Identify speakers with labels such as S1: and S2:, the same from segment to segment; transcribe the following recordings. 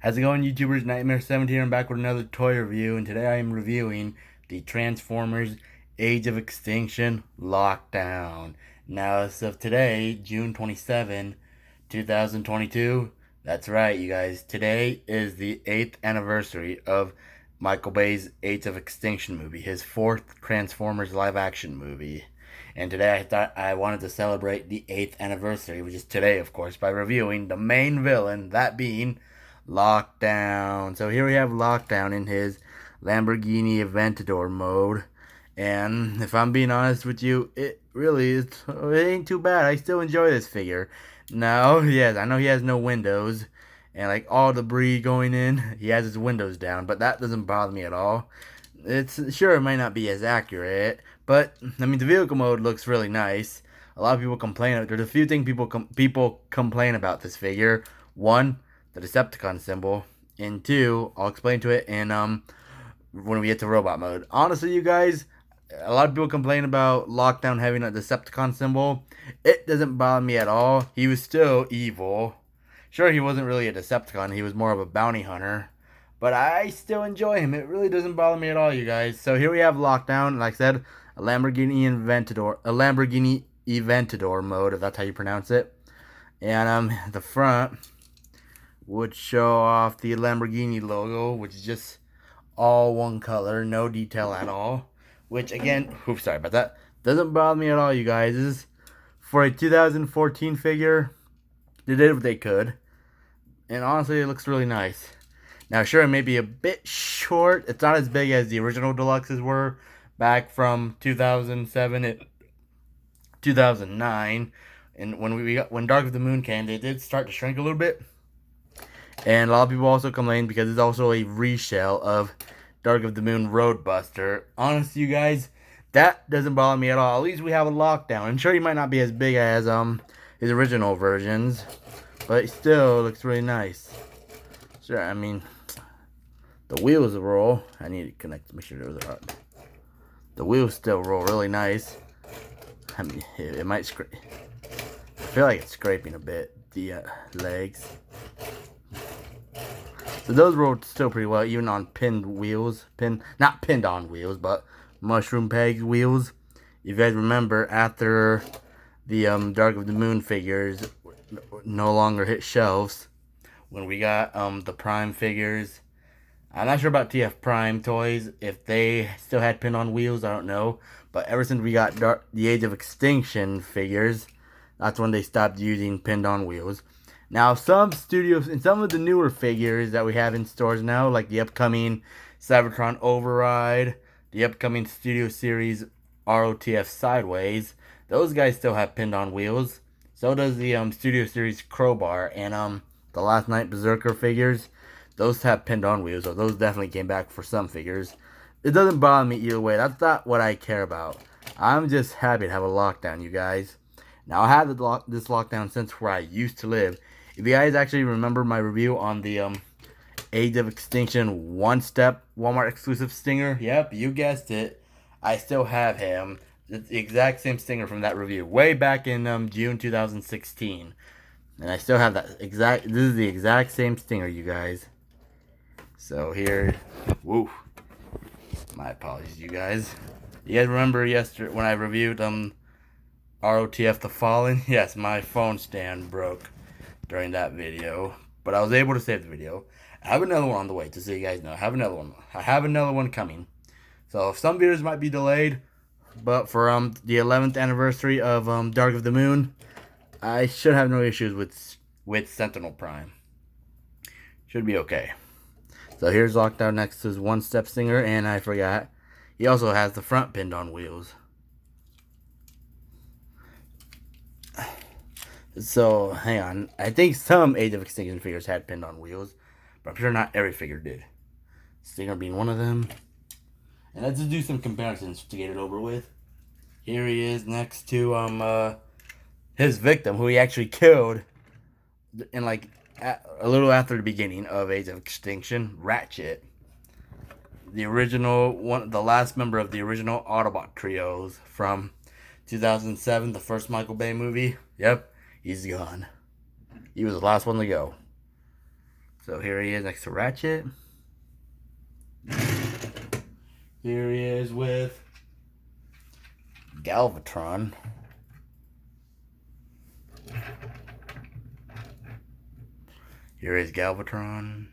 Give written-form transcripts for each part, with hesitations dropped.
S1: How's it going, YouTubers? Nightmare7 here. I'm back with another toy review, and today I am reviewing the Transformers Age of Extinction Lockdown. Now, as of today, June 27, 2022, that's right, you guys. Today is the 8th anniversary of Michael Bay's Age of Extinction movie, his 4th Transformers live-action movie. And today I thought I wanted to celebrate the 8th anniversary, which is today, of course, by reviewing the main villain, that being Lockdown. So here we have Lockdown in his Lamborghini Aventador mode. And if I'm being honest with you, it ain't too bad. I still enjoy this figure. Now, yes, I know he has no windows. And like all debris going in, he has his windows down. But that doesn't bother me at all. It's sure it might not be as accurate. But, I mean, the vehicle mode looks really nice. A lot of people complain. There's a few things people complain about this figure. One, the Decepticon symbol, and two, I'll explain to it in when we get to robot mode. Honestly, you guys, a lot of people complain about Lockdown having a Decepticon symbol. It doesn't bother me at all. He was still evil. Sure, he wasn't really a Decepticon. He was more of a bounty hunter. But I still enjoy him. It really doesn't bother me at all, you guys. So here we have Lockdown. Like I said, a Lamborghini Aventador mode, if that's how you pronounce it. And the front would show off the Lamborghini logo, which is just all one color, no detail at all. Which again, oops, sorry about that. Doesn't bother me at all, you guys. This is for a 2014 figure. They did what they could, and honestly, it looks really nice. Now, sure, it may be a bit short. It's not as big as the original deluxes were back from 2007 and 2009. And when Dark of the Moon came, they did start to shrink a little bit. And a lot of people also complain because it's also a reshell of Dark of the Moon Roadbuster. Honestly, you guys, that doesn't bother me at all. At least we have a Lockdown. And sure, he might not be as big as his original versions, but it still looks really nice. Sure, I mean, the wheels roll. I need to connect, make sure those are up. The wheels still roll really nice. I mean, it might scrape. I feel like it's scraping a bit, the legs. So those roll still pretty well, even on pinned wheels. Not pinned on wheels, but mushroom peg wheels. If you guys remember, after the Dark of the Moon figures no longer hit shelves, when we got the Prime figures, I'm not sure about TF Prime toys, if they still had pin on wheels, I don't know. But ever since we got the Age of Extinction figures, that's when they stopped using pinned on wheels. Now, some studios, and some of the newer figures that we have in stores now, like the upcoming Cybertron Override, the upcoming Studio Series ROTF Sideways, those guys still have pinned on wheels. So does the Studio Series Crowbar, and the Last Night Berserker figures. Those have pinned on wheels, so those definitely came back for some figures. It doesn't bother me either way. That's not what I care about. I'm just happy to have a Lockdown, you guys. Now, I had this Lockdown since where I used to live. If you guys actually remember my review on the Age of Extinction one-step Walmart exclusive Stinger, yep, you guessed it. I still have him. It's the exact same Stinger from that review, way back in June 2016. And I still have that this is the exact same Stinger, you guys. So here, woo. My apologies, you guys. You guys remember yesterday when I reviewed ROTF The Fallen? Yes, my phone stand broke during that video, but I was able to save the video. I have another one on the way, just so you guys know. I have another one coming. So some videos might be delayed, but for the 11th anniversary of Dark of the Moon, I should have no issues with Sentinel Prime. Should be okay. So here's Lockdown next to his one-step Stinger, and I forgot, he also has the front pinned on wheels. So, hang on. I think some Age of Extinction figures had pinned on wheels, but I'm sure not every figure did. Stinger being one of them. And let's just do some comparisons to get it over with. Here he is next to his victim, who he actually killed in like a little after the beginning of Age of Extinction, Ratchet. The original the last member of the original Autobot trios from 2007, the first Michael Bay movie. Yep, he's gone. He was the last one to go. So here he is next to Ratchet. Here he is with Galvatron. Here is Galvatron.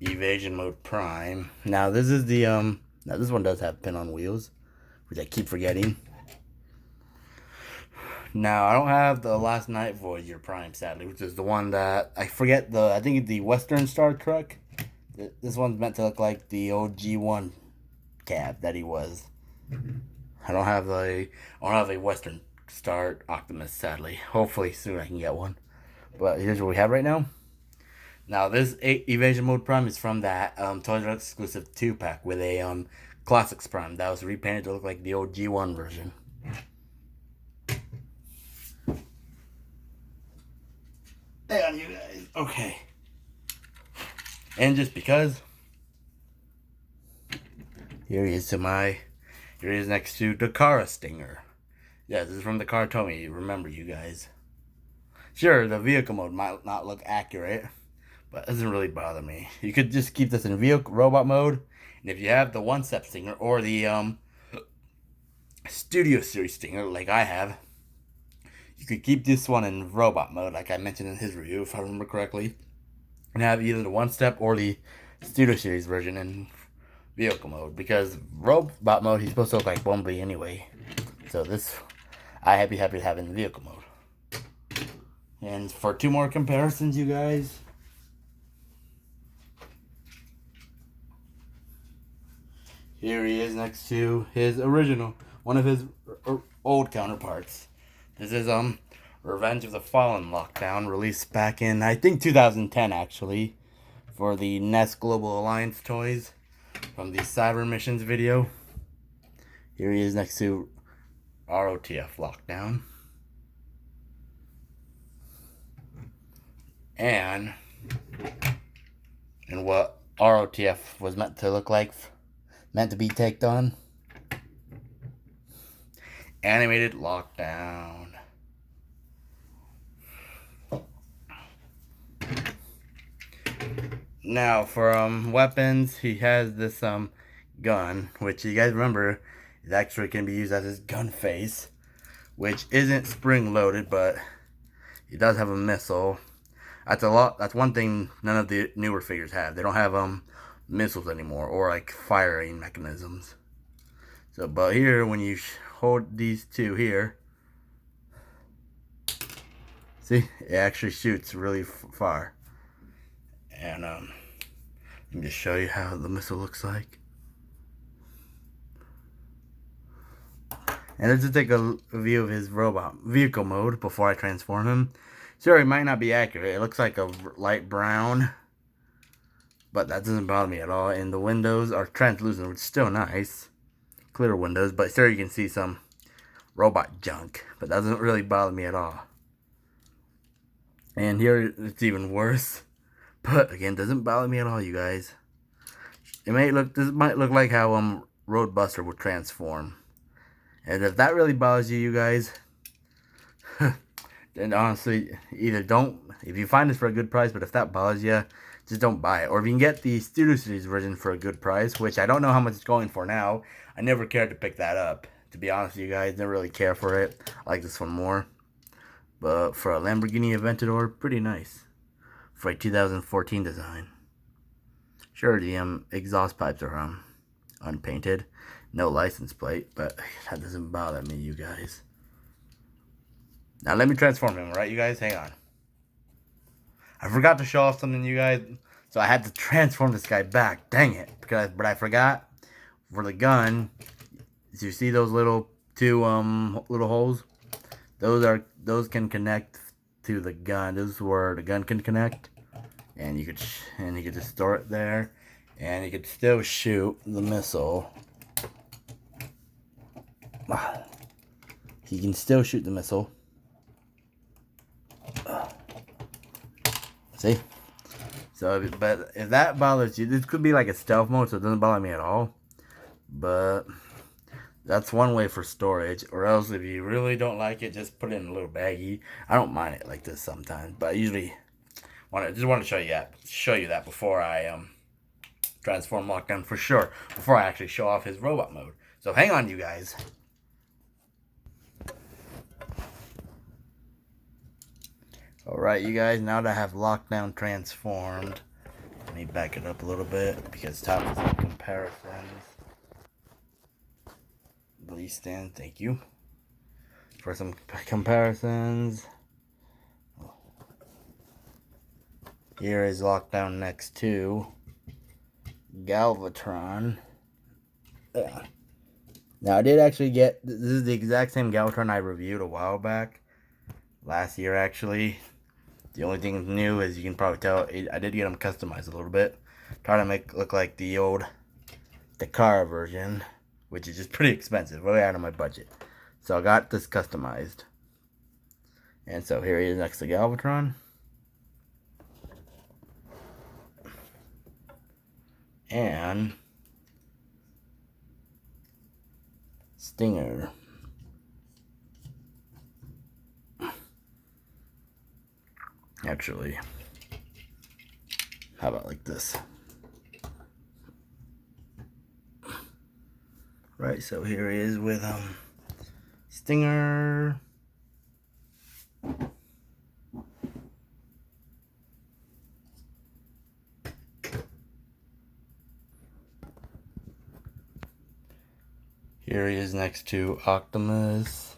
S1: Evasion Mode Prime. Now this is the now this one does have pin on wheels, which I keep forgetting. Now I don't have the Last Night Voyager Prime, sadly, which is the one that I forget I think it's the Western Star Trek. This one's meant to look like the old G1 cab that he was. I don't have a Western Star Optimus, sadly. Hopefully soon I can get one. But here's what we have right now. Now this Evasion Mode Prime is from that Toys R Us exclusive 2-pack with a Classics Prime that was repainted to look like the old G1 version. Hang on, you guys. Okay. And just because, here he is next to Dakara Stinger. Yeah, this is from the Cartomy. Remember, you guys. Sure, the vehicle mode might not look accurate, but it doesn't really bother me. You could just keep this in robot mode, and if you have the one-step Stinger or the Studio Series Stinger, like I have, you could keep this one in robot mode, like I mentioned in his review, if I remember correctly, and have either the one-step or the Studio Series version in vehicle mode, because robot mode, he's supposed to look like Bumblebee anyway. So this, I'd be happy to have in vehicle mode. And for two more comparisons, you guys, here he is next to his original, one of his old counterparts. This is Revenge of the Fallen Lockdown, released back in, I think, 2010 actually, for the NES Global Alliance toys from the Cyber Missions video. Here he is next to ROTF Lockdown. And what ROTF was meant to look like, meant to be taked on. Animated Lockdown. Now for weapons, he has this gun, which you guys remember is actually can be used as his gun face, which isn't spring loaded, but he does have a missile. That's one thing none of the newer figures have. They don't have missiles anymore, or like firing mechanisms. So, but here when you hold these two here, see, it actually shoots really far. And let me just show you how the missile looks like. And let's just take a view of his robot vehicle mode before I transform him. Sure, it might not be accurate. It looks like a light brown, but that doesn't bother me at all. And the windows are translucent, which is still nice. Clear windows, but sure, you can see some robot junk, but that doesn't really bother me at all. And here it's even worse, but again, doesn't bother me at all, you guys. This might look like how Roadbuster would transform. And if that really bothers you guys, then honestly, if you find this for a good price, but if that bothers you, just don't buy it. Or if you can get the Studio Series version for a good price, which I don't know how much it's going for now. I never cared to pick that up. To be honest with you guys, never really care for it. I like this one more. But for a Lamborghini Aventador, pretty nice. For a 2014 design. Sure, the exhaust pipes are unpainted. No license plate, but that doesn't bother me, you guys. Now let me transform him, right, you guys? Hang on. I forgot to show off something, you guys, so I had to transform this guy back. Dang it! But I forgot for the gun. Do you see those little two little holes? Those can connect to the gun. This is where the gun can connect, and you could just store it there, and you could still shoot the missile. He can still shoot the missile. See? So, but if that bothers you, this could be like a stealth mode, so it doesn't bother me at all. But That's one way for storage, or else if you really don't like it, just put it in a little baggie. I don't mind it like this sometimes, but I usually want to show you that before I transform Lockdown for sure, before I actually show off his robot mode. So hang on, you guys. Alright, you guys, now that I have Lockdown transformed, let me back it up a little bit because it's time for some comparisons. Please stand, thank you. For some comparisons, here is Lockdown next to Galvatron. Now, I did actually get, this is the exact same Galvatron I reviewed a while back. Last year, actually. The only thing new is you can probably tell, I did get them customized a little bit. Try to make it look like the old Takara version, which is just pretty expensive, way out of my budget. So I got this customized. And so here he is next to Galvatron. And Stinger. Actually, how about like this? Right, so here he is with Stinger. Here he is next to Optimus.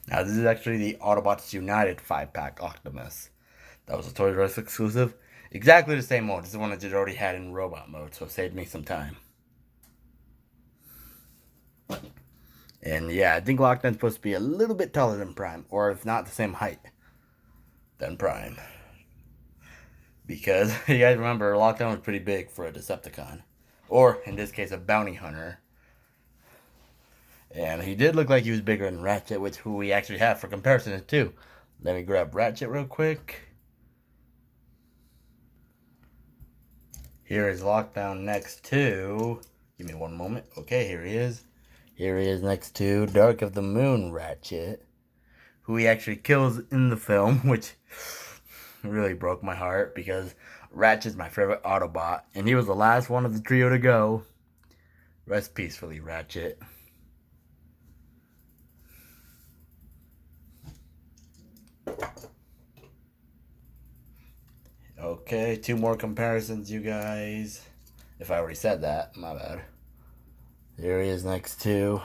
S1: Now, this is actually the Autobots United 5-pack Optimus. That was a Toys R Us exclusive. Exactly the same mode. This is one that I already had in robot mode, so it saved me some time. And yeah, I think Lockdown's supposed to be a little bit taller than Prime, or if not the same height than Prime. Because, you guys remember, Lockdown was pretty big for a Decepticon. Or, in this case, a bounty hunter. And he did look like he was bigger than Ratchet, who we actually have for comparison too. Let me grab Ratchet real quick. Here is Lockdown next to, give me one moment. Okay, here he is. Here he is next to Dark of the Moon Ratchet, who he actually kills in the film, which really broke my heart because Ratchet's my favorite Autobot, and he was the last one of the trio to go. Rest peacefully, Ratchet. Okay, 2 more comparisons, you guys. If I already said that, my bad. Here he is next to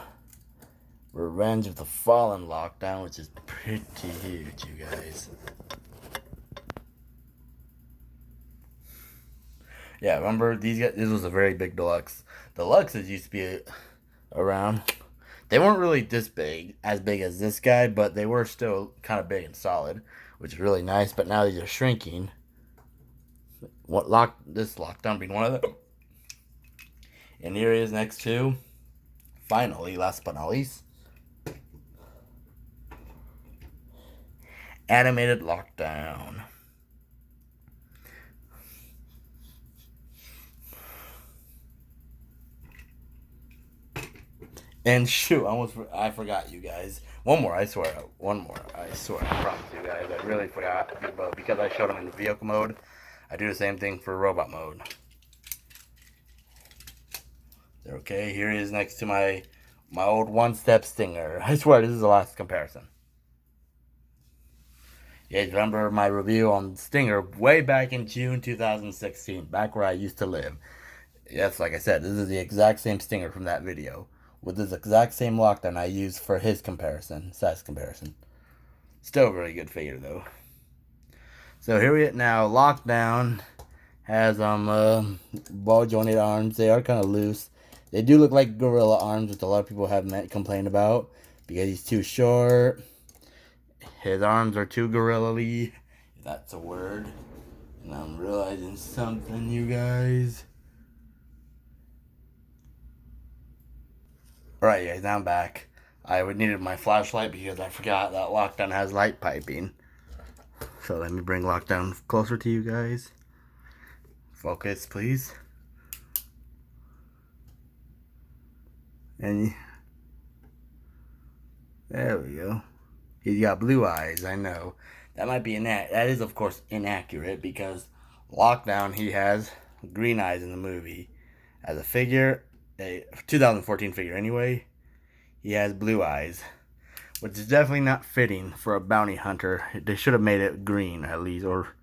S1: Revenge of the Fallen Lockdown, which is pretty huge, you guys. Yeah, remember these guys? This was a very big deluxe. Deluxes used to be around. They weren't really this big, as big as this guy, but they were still kind of big and solid, which is really nice. But now these are shrinking. This Lockdown being one of them. And here he is next to, finally, last but not least, Animated Lockdown. And shoot, I forgot, you guys. One more, I swear. I promise you guys. I really forgot. But because I showed them in vehicle mode, I do the same thing for robot mode. Okay, here he is next to my old one-step Stinger. I swear, this is the last comparison. You guys remember my review on Stinger way back in June 2016, back where I used to live. Yes, like I said, this is the exact same Stinger from that video, with this exact same Lockdown I used for his size comparison. Still a really good figure, though. So here we are now. Lockdown has ball jointed arms. They are kind of loose. They do look like gorilla arms, which a lot of people have complained about because he's too short. His arms are too gorilla-y, if that's a word. And I'm realizing something, you guys. Alright, guys, I'm back. I needed my flashlight because I forgot that Lockdown has light piping. So let me bring Lockdown closer to you guys. Focus, please. And there we go. He's got blue eyes, I know. That might be that is of course inaccurate because Lockdown he has green eyes in the movie. As a figure, a 2014 figure anyway, he has blue eyes, which is definitely not fitting for a bounty hunter. They should have made it green at least, or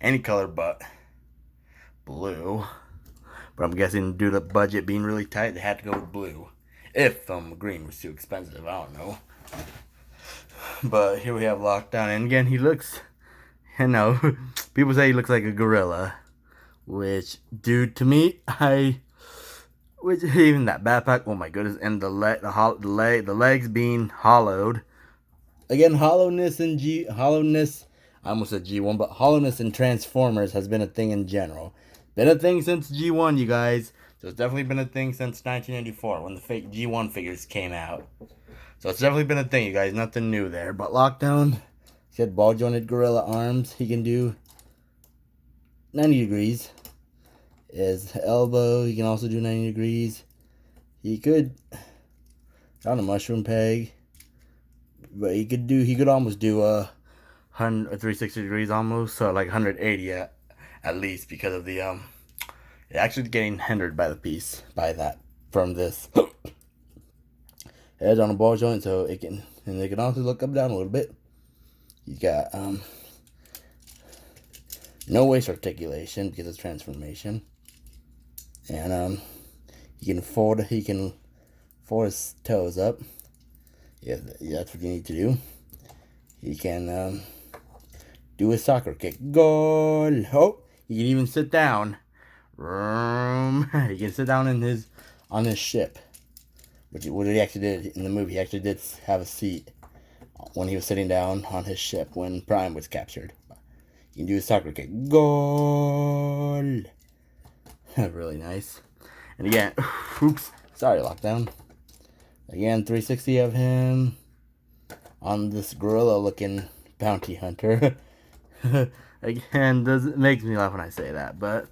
S1: any color but blue. But I'm guessing due to the budget being really tight, they had to go with blue. If green was too expensive, I don't know. But here we have Lockdown, and again, he looks, people say he looks like a gorilla, which, dude, to me, which even that backpack, oh my goodness, and the legs being hollowed. Again, hollowness, I almost said G1, but hollowness in Transformers has been a thing in general. Been a thing since G1, you guys. So it's definitely been a thing since 1984 when the fake G1 figures came out. So it's definitely been a thing, you guys. Nothing new there. But Lockdown, he had ball jointed gorilla arms. He can do 90 degrees. His elbow, he can also do 90 degrees. He could on a mushroom peg, but he could almost do a 360 degrees almost, so like 180 at least, because of the actually getting hindered by the piece from this head on a ball joint, so it can, and they can also look up down a little bit. He's got no waist articulation because it's transformation, and he can fold his toes up. Yeah, that's what you need to do. He can do a soccer kick. Goal! Oh, he can even sit down. He can sit down on his ship. What he actually did in the movie. He actually did have a seat when he was sitting down on his ship when Prime was captured. You can do a soccer kick. Goal! Really nice. And again, oops, sorry, Lockdown. Again, 360 of him on this gorilla-looking bounty hunter. Again, it makes me laugh when I say that, but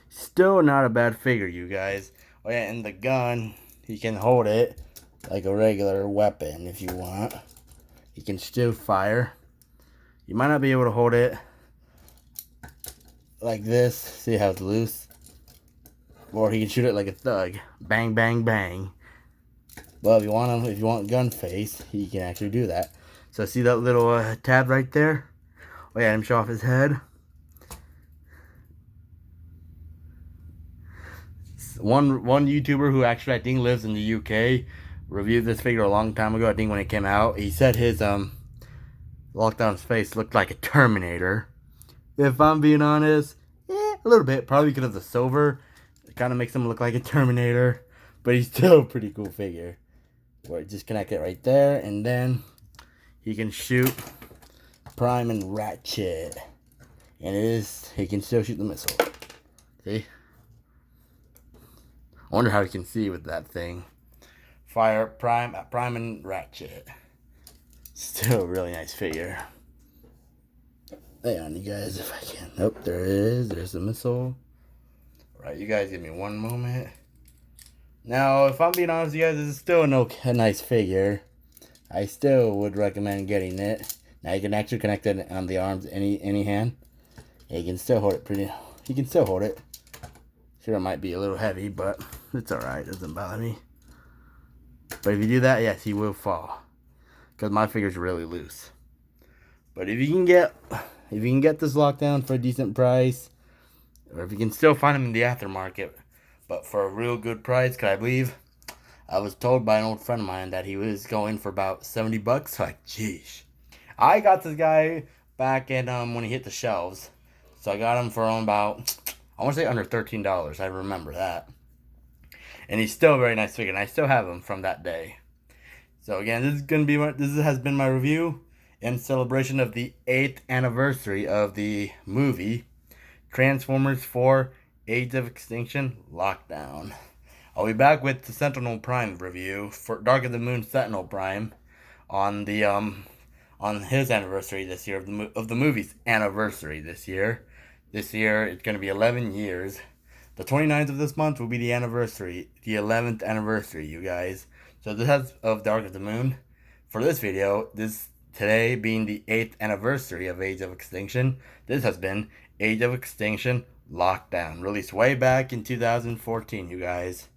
S1: still not a bad figure, you guys. Oh yeah, and the gun, he can hold it like a regular weapon if you want. He can still fire. You might not be able to hold it like this. See how it's loose? Or he can shoot it like a thug. Bang, bang, bang. Well, if you want gun face, he can actually do that. So see that little tab right there? Oh yeah, let me show off his head. One YouTuber who actually I think lives in the UK reviewed this figure a long time ago. I think when it came out, he said his Lockdown's face looked like a Terminator. If I'm being honest, a little bit, probably because of the silver. It kind of makes him look like a Terminator, but he's still a pretty cool figure. Where just connect it right there, and then he can shoot Prime and Ratchet, and he can still shoot the missile. See? I wonder how he can see with that thing. Fire Prime and Ratchet. Still a really nice figure. Hang on, you guys, if I can. Nope, there it is. There's the missile. Alright, you guys give me one moment. Now, if I'm being honest with you guys, this is still a nice figure. I still would recommend getting it. Now, you can actually connect it on the arms, any hand. Yeah, you can still hold it he can still hold it. Sure, it might be a little heavy, but it's alright. It doesn't bother me. But if you do that, yes, he will fall. Because my figure's really loose. But if you can get this Lockdown for a decent price, or if you can still find them in the aftermarket, but for a real good price, because I believe I was told by an old friend of mine that he was going for about $70. Like, jeez. I got this guy back in when he hit the shelves. So I got him for about, I want to say under $13. I remember that. And he's still a very nice figure, and I still have him from that day. So again, this has been my review in celebration of the 8th anniversary of the movie Transformers 4 Age of Extinction Lockdown. I'll be back with the Sentinel Prime review for Dark of the Moon Sentinel Prime on the on his anniversary this year of the movie's anniversary this year. This year it's going to be 11 years. The 29th of this month will be the anniversary, the 11th anniversary, you guys. So this has of Dark of the Moon. For this video, today being the 8th anniversary of Age of Extinction, this has been Age of Extinction Lockdown, released way back in 2014, you guys.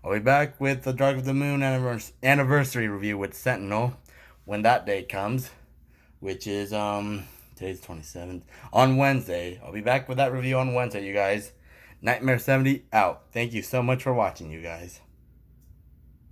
S1: I'll be back with the Dark of the Moon anniversary review with Sentinel when that day comes, which is today's 27th, on Wednesday. I'll be back with that review on Wednesday, you guys. Nightmare 70 out. Thank you so much for watching, you guys.